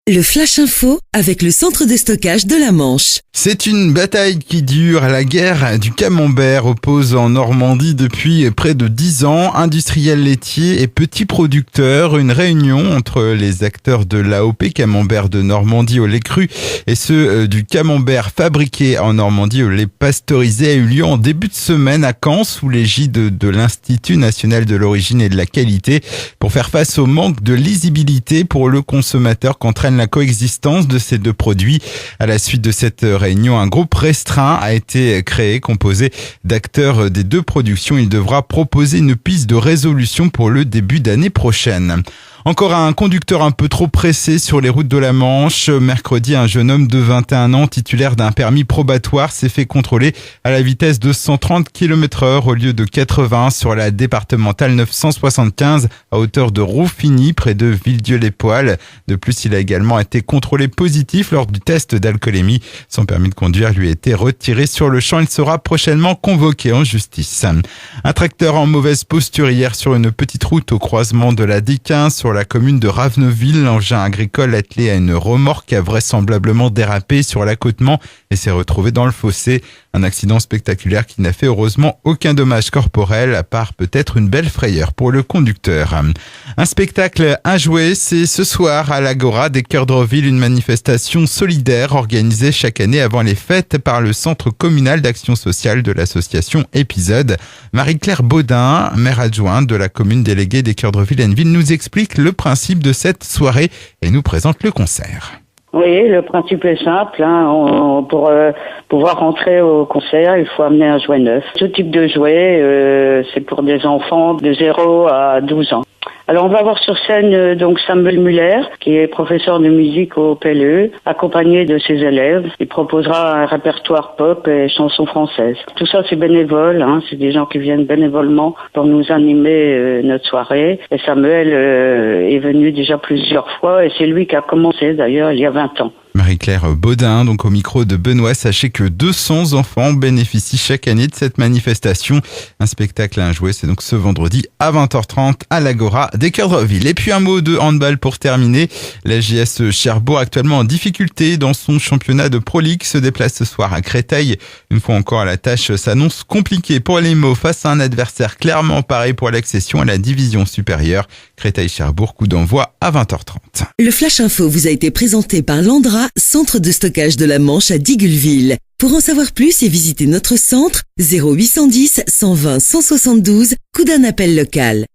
Le Flash Info avec le centre de stockage de la Manche. C'est une bataille qui dure. La guerre du camembert oppose en Normandie depuis près de 10 ans industriels laitiers et petits producteurs. Une réunion entre les acteurs de l'AOP Camembert de Normandie au lait cru et ceux du camembert fabriqué en Normandie au lait pasteurisé a eu lieu en début de semaine à Caen sous l'égide de l'Institut national de l'origine et de la qualité pour faire face au manque de lisibilité pour le consommateur qu'entraîne la coexistence de ces deux produits. À la suite de cette réunion, un groupe restreint a été créé, composé d'acteurs des deux productions. Il devra proposer une piste de résolution pour le début d'année prochaine. Encore un conducteur un peu trop pressé sur les routes de la Manche. Mercredi, un jeune homme de 21 ans, titulaire d'un permis probatoire, s'est fait contrôler à la vitesse de 130 km/h au lieu de 80 sur la départementale 975 à hauteur de Rouffigny, près de Villedieu-les-Poêles. De plus, il a également été contrôlé positif lors du test d'alcoolémie. Son permis de conduire lui a été retiré sur le champ. Il sera prochainement convoqué en justice. Un tracteur en mauvaise posture hier sur une petite route au croisement de la D15 sur la commune de Raveneville. L'engin agricole attelé à une remorque a vraisemblablement dérapé sur l'accotement et s'est retrouvé dans le fossé. Un accident spectaculaire qui n'a fait heureusement aucun dommage corporel, à part peut-être une belle frayeur pour le conducteur. Un spectacle à jouer, c'est ce soir à l'Agora des Cœurs de Reville, une manifestation solidaire organisée chaque année avant les fêtes par le Centre communal d'action sociale de l'association Épisode. Marie-Claire Baudin, maire adjointe de la commune déléguée des Cœurs de Reville, nous explique le principe de cette soirée et nous présente le concert. Oui, le principe est simple. Pour pouvoir rentrer au concert, il faut amener un jouet neuf. Ce type de jouet, c'est pour des enfants de 0 à 12 ans. Alors on va voir sur scène donc Samuel Muller, qui est professeur de musique au PLE, accompagné de ses élèves. Il proposera un répertoire pop et chansons françaises. Tout ça c'est bénévole, c'est des gens qui viennent bénévolement pour nous animer notre soirée. Et Samuel est venu déjà plusieurs fois et c'est lui qui a commencé d'ailleurs il y a 20 ans. Marie-Claire Baudin, donc au micro de Benoît. Sachez que 200 enfants bénéficient chaque année de cette manifestation. Un spectacle à un jouet, c'est donc ce vendredi à 20h30 à l'Agora des Cœurs de Reville. Et puis un mot de handball pour terminer. La JS Cherbourg, actuellement en difficulté dans son championnat de Pro League, se déplace ce soir à Créteil. Une fois encore, la tâche s'annonce compliquée pour les Mots face à un adversaire clairement paré pour l'accession à la division supérieure. Créteil-Cherbourg, coup d'envoi à 20h30. Le Flash Info vous a été présenté par Landra, centre de stockage de la Manche à Digueulville. Pour en savoir plus et visiter notre centre, 0810 120 172, coup d'un appel local.